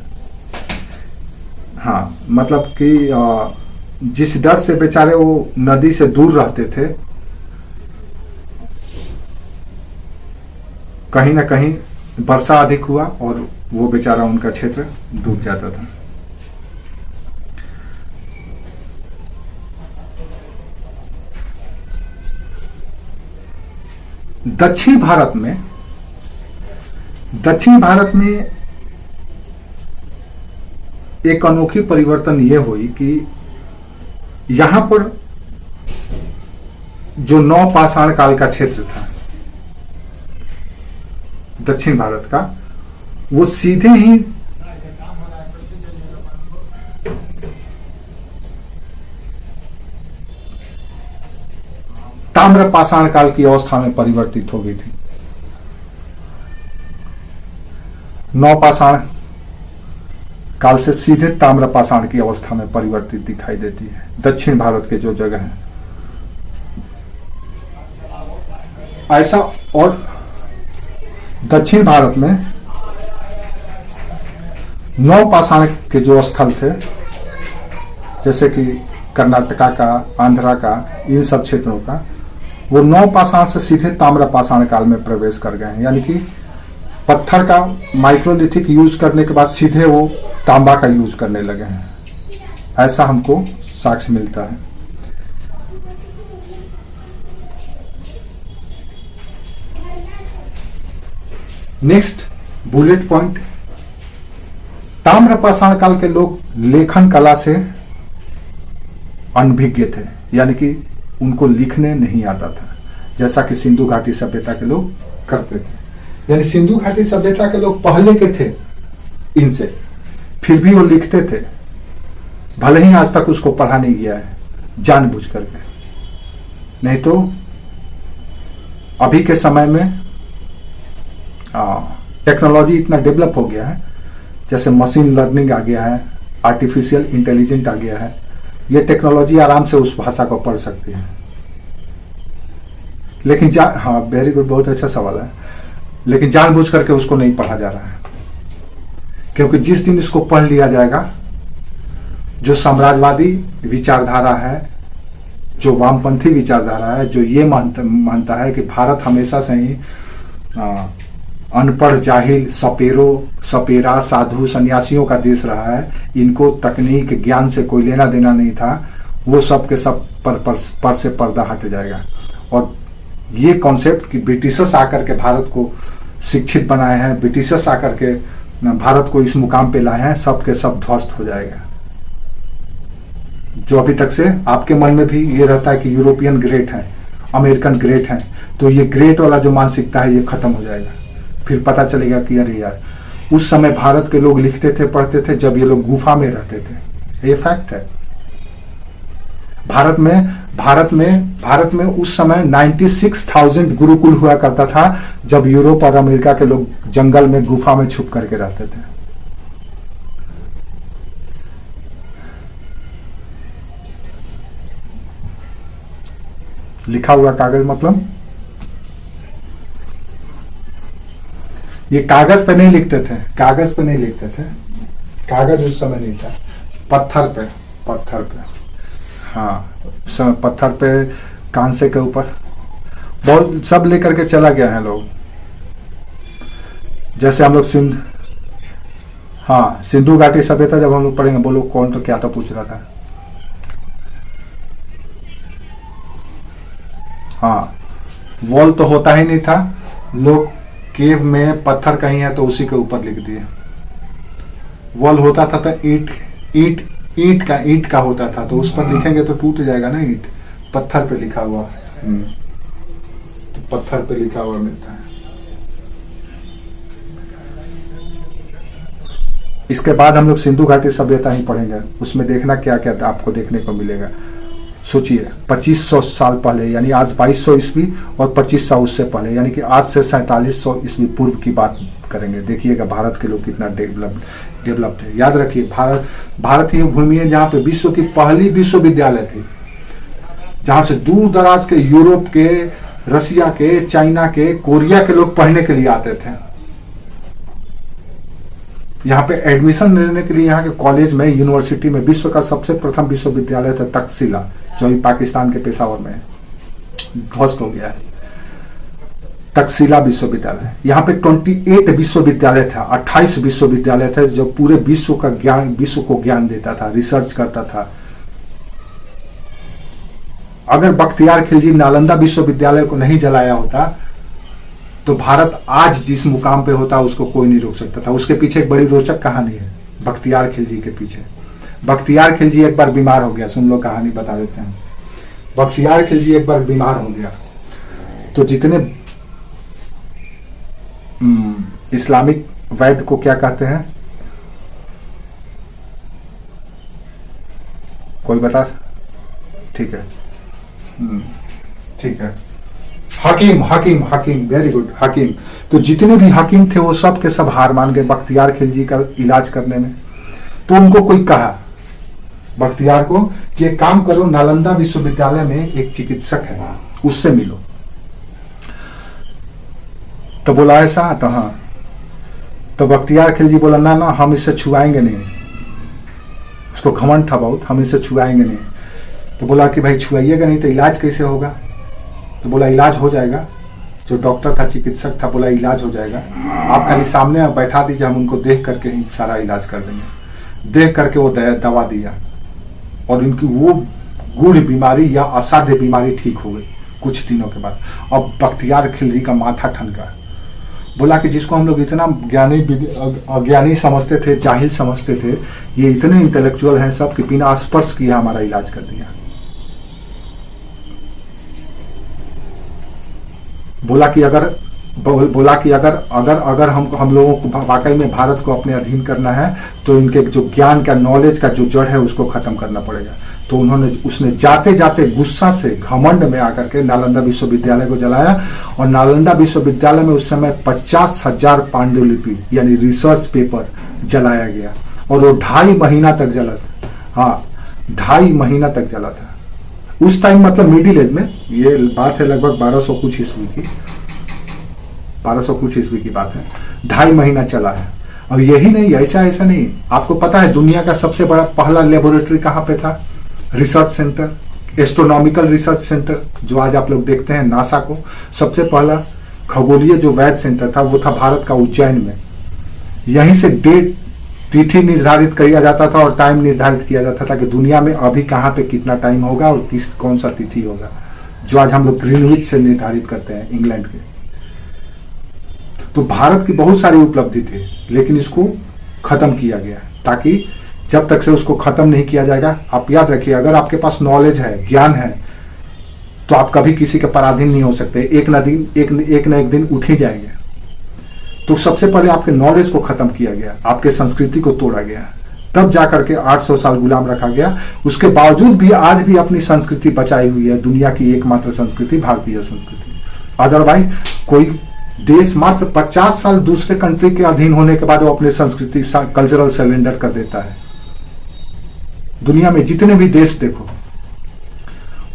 Speaker 1: हाँ, मतलब कि जिस डर से बेचारे वो नदी से दूर रहते थे, कहीं ना कहीं वर्षा अधिक हुआ और वो बेचारा उनका क्षेत्र डूब जाता था। दक्षिण भारत में एक अनोखी परिवर्तन यह हुई कि यहां पर जो नवपाषाण काल का क्षेत्र था दक्षिण भारत का, वो सीधे ही ताम्र पाषाण काल की अवस्था में परिवर्तित हो गई थी। नवपाषाण काल से सीधे ताम्र पाषाण की अवस्था में परिवर्तित दिखाई देती है दक्षिण भारत के जो जगह हैं। ऐसा, और दक्षिण भारत में नवपाषाण के जो स्थल थे, जैसे कि कर्नाटका का, आंध्रा का, इन सब क्षेत्रों का, वो नवपाषाण से सीधे ताम्र पाषाण काल में प्रवेश कर गए हैं। यानी कि पत्थर का माइक्रोलिथिक यूज करने के बाद सीधे वो तांबा का यूज करने लगे हैं, ऐसा हमको साक्ष्य मिलता है। नेक्स्ट बुलेट पॉइंट, ताम्र पाषाण काल के लोग लेखन कला से अनभिज्ञ थे, यानी कि उनको लिखने नहीं आता था, जैसा कि सिंधु घाटी सभ्यता के लोग करते थे। यानी सिंधु घाटी सभ्यता के लोग पहले के थे इनसे, फिर भी वो लिखते थे, भले ही आज तक उसको पढ़ा नहीं गया है जानबूझ करके। नहीं तो अभी के समय में टेक्नोलॉजी इतना डेवलप हो गया है, जैसे मशीन लर्निंग आ गया है, आर्टिफिशियल इंटेलिजेंट आ गया है, ये टेक्नोलॉजी आराम से उस भाषा को पढ़ सकती है। लेकिन हाँ, वेरी गुड, बहुत अच्छा सवाल है। लेकिन जानबूझ करके उसको नहीं पढ़ा जा रहा है, क्योंकि जिस दिन इसको पढ़ लिया जाएगा, जो साम्राज्यवादी विचारधारा है, जो वामपंथी विचारधारा है, जो ये मानता है कि भारत हमेशा से ही अनपढ़, जाहिल, सपेरा, साधु, सन्यासियों का देश रहा है, इनको तकनीक ज्ञान से कोई लेना देना नहीं था, वो सब के सब पर से पर्दा हट जाएगा। और ये कॉन्सेप्ट कि ब्रिटिशर्स आकर के भारत को शिक्षित बनाए हैं, ब्रिटिशर्स आकर के भारत को इस मुकाम पे लाए हैं, सब के सब ध्वस्त हो जाएगा। जो अभी तक से आपके मन में भी ये रहता है कि यूरोपियन ग्रेट है, अमेरिकन ग्रेट है, तो ये ग्रेट वाला जो मानसिकता है ये खत्म हो जाएगा। फिर पता चलेगा कि अरे यार, उस समय भारत के लोग लिखते थे, पढ़ते थे, जब ये लोग गुफा में रहते थे। ये फैक्ट है। भारत में उस समय 96,000 गुरुकुल हुआ करता था, जब यूरोप और अमेरिका के लोग जंगल में गुफा में छुप करके रहते थे। लिखा हुआ कागज मतलब ये कागज पे नहीं लिखते थे, कागज पे नहीं लिखते थे, कागज उस समय नहीं था, पत्थर पे, पत्थर पे, हाँ उस समय पत्थर पे कांसे के ऊपर बहुत सब लेकर के चला गया है लोग। जैसे हम लोग हाँ सिंधु घाटी सभ्यता जब हम लोग पढ़ेंगे, बोलो कौन तो क्या तो पूछ रहा था। हाँ वॉल तो होता ही नहीं था, लोग केव में पत्थर कहीं है तो उसी के ऊपर लिख दिए। वॉल होता था तो ईंट का होता था, तो उस पर लिखेंगे तो टूट जाएगा ना ईंट। पत्थर पे लिखा हुआ, तो पत्थर पे लिखा हुआ मिलता है। इसके बाद हम लोग सिंधु घाटी सभ्यता ही पढ़ेंगे, उसमें देखना क्या क्या आपको देखने को मिलेगा। सोचिए 2500 साल पहले, यानी आज 2200 ईस्वी और 2500 उससे पहले, यानी कि आज से 4700 ईस्वी पूर्व की बात करेंगे। देखिएगा भारत के लोग कितना डेवलप्ड है। याद रखिए भारत ही भूमि है जहाँ पे विश्व की पहली विश्वविद्यालय थी, जहाँ से दूर दराज के यूरोप के, रसिया के, चाइना के, कोरिया के लोग पढ़ने के लिए आते थे। यहाँ पे एडमिशन लेने के लिए यहाँ के कॉलेज में, यूनिवर्सिटी में विश्व का सबसे प्रथम विश्वविद्यालय था तक्षशिला, जो अभी पाकिस्तान के पेशावर में है, ध्वस्त हो गया है। तक्षशिला विश्वविद्यालय, यहाँ पे 28 विश्वविद्यालय था, 28 विश्वविद्यालय थे जो पूरे विश्व को ज्ञान देता था, रिसर्च करता था। अगर बख्तियार खिलजी नालंदा विश्वविद्यालय को नहीं जलाया होता तो भारत आज जिस मुकाम पे होता उसको कोई नहीं रोक सकता था। उसके पीछे एक बड़ी रोचक कहानी है, बख्तियार खिलजी के पीछे। बख्तियार खिलजी एक बार बीमार हो गया, सुन लो कहानी बता देते हैं। बख्तियार खिलजी एक बार बीमार हो गया तो जितने इस्लामिक वैद्य को क्या कहते हैं, कोई बता? ठीक है, ठीक है, हकीम, वेरी गुड, हकीम। तो जितने भी हकीम थे वो सब के सब हार मान गए बख्तियार खिलजी का इलाज करने में। तो उनको कोई कहा बख्तियार को कि एक काम करो, नालंदा विश्वविद्यालय में एक चिकित्सक है, उससे मिलो। तो बोला ऐसा, तो हाँ। तो बख्तियार खिलजी बोला ना ना, हम इससे छुआएंगे नहीं। उसको घमंड था बहुत, हम इससे छुआएंगे नहीं। तो बोला कि भाई छुआइएगा नहीं तो इलाज कैसे होगा? तो बोला इलाज हो जाएगा। जो डॉक्टर था, चिकित्सक था, बोला इलाज हो जाएगा, आप खाली सामने बैठा दीजिए, हम उनको देख करके ही सारा इलाज कर देंगे। देख करके वो दवा दिया और इनकी वो गूढ़ बीमारी या असाध्य बीमारी ठीक हो गई कुछ दिनों के बाद। अब बख्तियार खिलजी का माथा ठनका, बोला कि जिसको हम लोग इतना अज्ञानी समझते थे, जाहिल समझते थे, ये इतने इंटेलेक्चुअल हैं सब कि बिना स्पर्श किए हमारा इलाज कर दिया। बोला कि अगर हम लोगों को वाकई में भारत को अपने अधीन करना है तो इनके जो ज्ञान का, नॉलेज का जो जड़ है उसको खत्म करना पड़ेगा। तो उसने जाते जाते गुस्सा से, घमंड में आकर के नालंदा विश्वविद्यालय को जलाया। और नालंदा विश्वविद्यालय में उस समय 50,000 पांडुलिपि यानी रिसर्च पेपर जलाया गया और वो 2.5 महीना तक जला था। हाँ, 2.5 महीना तक जला था। उस टाइम मतलब मिडिल एज में, ये बात है लगभग 1200 कुछ ईस्वी की, 1200 कुछ ईस्वी की बात है। 2.5 महीना चला है। अब यही नहीं, ऐसा नहीं, आपको पता है दुनिया का सबसे बड़ा पहला लेबोरेटरी कहाँ पे था? Research centre, astronomical research centre, जो आज आप लोग देखते हैं नासा को। सबसे पहला खगोलीय जो वैध सेंटर था वो था भारत का उज्जैन में। यहीं से डेट, तिथि निर्धारित किया जाता था और टाइम निर्धारित किया जाता था कि दुनिया में अभी कहाँ पे कितना टाइम होगा और कौन सा तिथि होगा, जो आज हम लोग ग्रीनविच से निर्धारित करते हैं, इंग्लैंड के। तो भारत की बहुत सारी उपलब्धि थी, लेकिन इसको खत्म किया गया, ताकि जब तक से उसको खत्म नहीं किया जाएगा, आप याद रखिए, अगर आपके पास नॉलेज है, ज्ञान है, तो आप कभी किसी के पराधीन नहीं हो सकते। एक न एक दिन उठ ही जाएंगे। तो सबसे पहले आपके नॉलेज को खत्म किया गया, आपके संस्कृति को तोड़ा गया, तब जाकर के 800 साल गुलाम रखा गया। उसके बावजूद भी आज भी अपनी संस्कृति बचाई हुई है, दुनिया की एकमात्र संस्कृति भारतीय संस्कृति। अदरवाइज कोई देश मात्र 50 साल दूसरे कंट्री के अधीन होने के बाद वो अपनी संस्कृति, कल्चरल सरेंडर कर देता है। दुनिया में जितने भी देश देखो,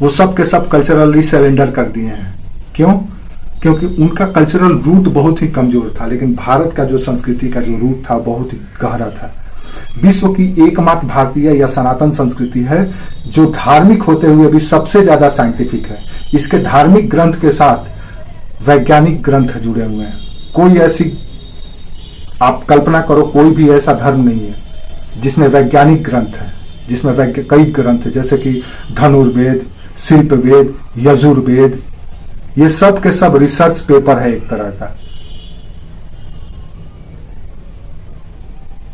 Speaker 1: वो सब के सब कल्चरली सरेंडर कर दिए हैं। क्यों? क्योंकि उनका कल्चरल रूट बहुत ही कमजोर था, लेकिन भारत का जो संस्कृति का जो रूट था बहुत ही गहरा था। विश्व की एकमात्र भारतीय या सनातन संस्कृति है जो धार्मिक होते हुए भी सबसे ज्यादा साइंटिफिक है। इसके धार्मिक ग्रंथ के साथ वैज्ञानिक ग्रंथ जुड़े हुए हैं। कोई ऐसी, आप कल्पना करो, कोई भी ऐसा धर्म नहीं है जिसमें वैज्ञानिक ग्रंथ है, जिसमें कई ग्रंथ है, जैसे कि धनुर्वेद, शिल्पवेद, यजुर्वेद, ये सब के सब रिसर्च पेपर है एक तरह का।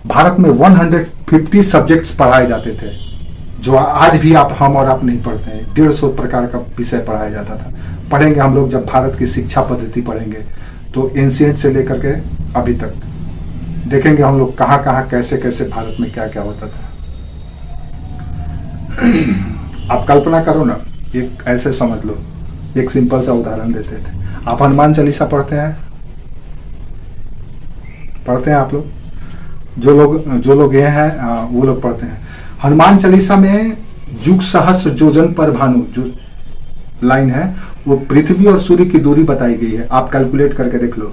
Speaker 1: भारत में 150 सब्जेक्ट्स पढ़ाए जाते थे, जो आज भी हम और आप नहीं पढ़ते हैं। 150 प्रकार का विषय पढ़ाया जाता था। पढ़ेंगे हम लोग जब भारत की शिक्षा पद्धति पढ़ेंगे तो एंशिएंट से लेकर के अभी तक देखेंगे हम लोग कहाँ कहाँ कैसे कैसे भारत में क्या क्या होता था। आप कल्पना करो ना, एक ऐसे समझ लो, एक सिंपल सा उदाहरण देते थे। आप हनुमान चालीसा पढ़ते हैं आप लोग? जो लोग ये हैं वो लोग पढ़ते हैं। हनुमान चालीसा में जुग सहस्र योजन पर भानु जो लाइन है, वो पृथ्वी और सूर्य की दूरी बताई गई है। आप कैलकुलेट करके देख लो,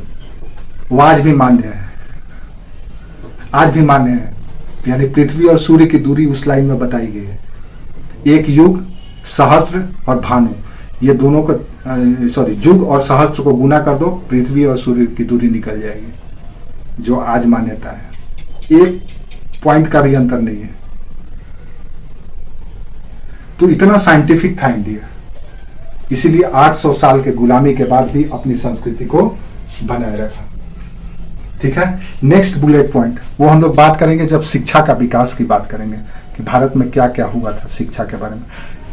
Speaker 1: वो आज भी मान्य है, आज भी मान्य है। यानी पृथ्वी और सूर्य की दूरी उस लाइन में बताई गई है। एक युग, सहस्र और भानु, ये दोनों को जुग और सहस्र को गुना कर दो, पृथ्वी और सूर्य की दूरी निकल जाएगी, जो आज मान्यता है। एक पॉइंट का भी अंतर नहीं है। तो इतना साइंटिफिक था इंडिया, इसीलिए 800 साल के गुलामी के बाद भी अपनी संस्कृति को बनाए रखा। ठीक है, नेक्स्ट बुलेट पॉइंट वो हम लोग बात करेंगे जब शिक्षा का विकास की बात करेंगे कि भारत में क्या क्या हुआ था शिक्षा के बारे में।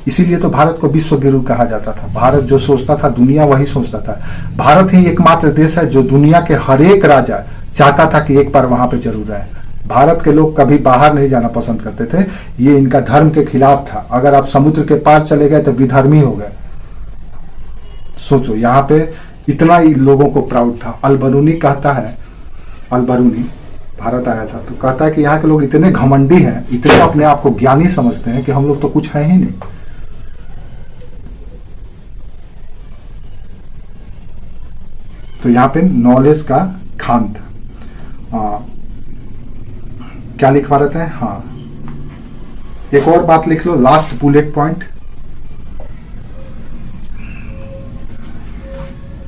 Speaker 1: इसीलिए तो भारत को विश्व गुरु कहा जाता था। भारत जो सोचता था दुनिया वही सोचता था। भारत ही एकमात्र देश है जो दुनिया के हर एक राजा चाहता था कि एक बार वहां पे जरूर आए। भारत के लोग कभी बाहर नहीं जाना पसंद करते थे, ये इनका धर्म के खिलाफ था। अगर आप समुद्र के पार चले गए तो विधर्मी हो गए। सोचो, यहाँ पे इतना ही लोगों को प्राउड था। अलबरूनी कहता है, अलबरूनी भारत आया था तो कहता है कि यहाँ के लोग इतने घमंडी हैं, इतने अपने आप को ज्ञानी समझते हैं कि हम लोग तो कुछ है ही नहीं। तो यहाँ पे नॉलेज का खान था। क्या लिखवा रहते हैं? हाँ, एक और बात लिख लो, लास्ट बुलेट पॉइंट।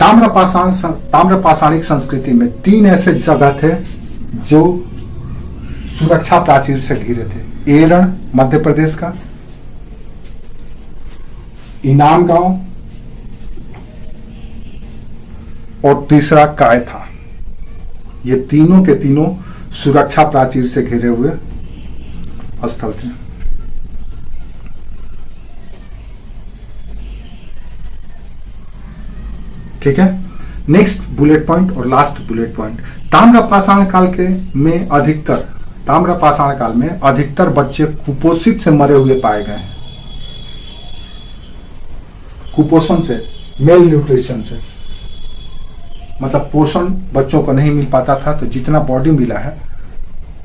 Speaker 1: ताम्रपाषाणिक संस्कृति में 3 ऐसे जगह थे जो सुरक्षा प्राचीर से घिरे थे। एरण मध्य प्रदेश का, इनाम गांव और तीसरा कायथा। ये तीनों के तीनों सुरक्षा प्राचीर से घिरे हुए स्थल थे। ठीक है, नेक्स्ट बुलेट पॉइंट और लास्ट बुलेट पॉइंट। ताम्रपाषाण काल में अधिकतर बच्चे कुपोषित से मरे हुए पाए गए हैं। कुपोषण से, मेल न्यूट्रिशन से, मतलब पोषण बच्चों को नहीं मिल पाता था। तो जितना बॉडी मिला है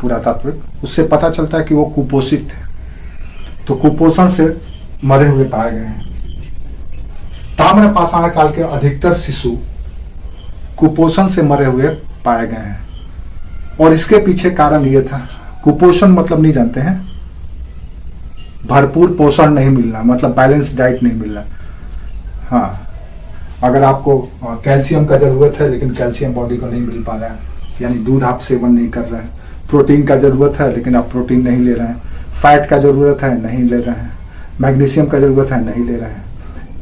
Speaker 1: पुरातात्विक, उससे पता चलता है कि वो कुपोषित थे। तो कुपोषण से मरे हुए पाए गए हैं। ताम्रपाषाण काल के अधिकतर शिशु कुपोषण से मरे हुए पाए गए हैं। और इसके पीछे कारण ये था, कुपोषण मतलब नहीं जानते हैं, भरपूर पोषण नहीं मिलना, मतलब बैलेंस डाइट नहीं मिलना। हाँ, अगर आपको कैल्शियम का जरूरत है लेकिन कैल्शियम बॉडी को नहीं मिल पा रहा है, यानी दूध आप सेवन नहीं कर रहे हैं। प्रोटीन का जरूरत है लेकिन आप प्रोटीन नहीं ले रहे हैं। फैट का जरूरत है, नहीं ले रहे हैं। मैग्नीशियम का जरूरत है, नहीं ले रहे हैं।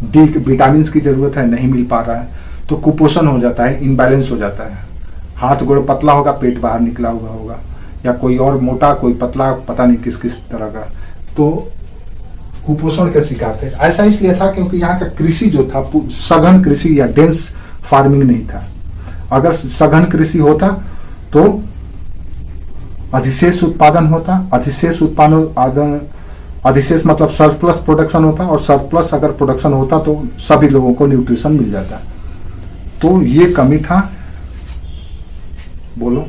Speaker 1: डी विटामिन की जरूरत है, नहीं मिल पा रहा है। तो कुपोषण हो जाता है, इनबैलेंस हो जाता है। हाथ गोड़ पतला होगा, पेट बाहर निकला हुआ होगा, या कोई और मोटा, कोई पतला, पता नहीं किस किस तरह का। तो कुपोषण के शिकार थे। ऐसा इसलिए था क्योंकि यहाँ का कृषि जो था सघन कृषि या डेंस फार्मिंग नहीं था। अगर सघन कृषि होता तो अधिशेष उत्पादन होता। अधिशेष मतलब सरप्लस प्रोडक्शन होता, और सरप्लस अगर प्रोडक्शन होता तो सभी लोगों को न्यूट्रिशन मिल जाता। तो ये कमी था। बोलो,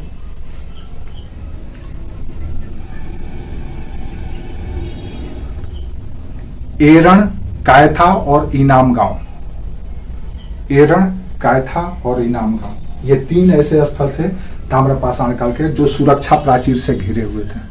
Speaker 1: एरण, कायथा और इनाम गांव। एरण कायथा और इनाम का, ये 3 ऐसे स्थल थे ताम्रपाषाण काल के जो सुरक्षा प्राचीर से घिरे हुए थे।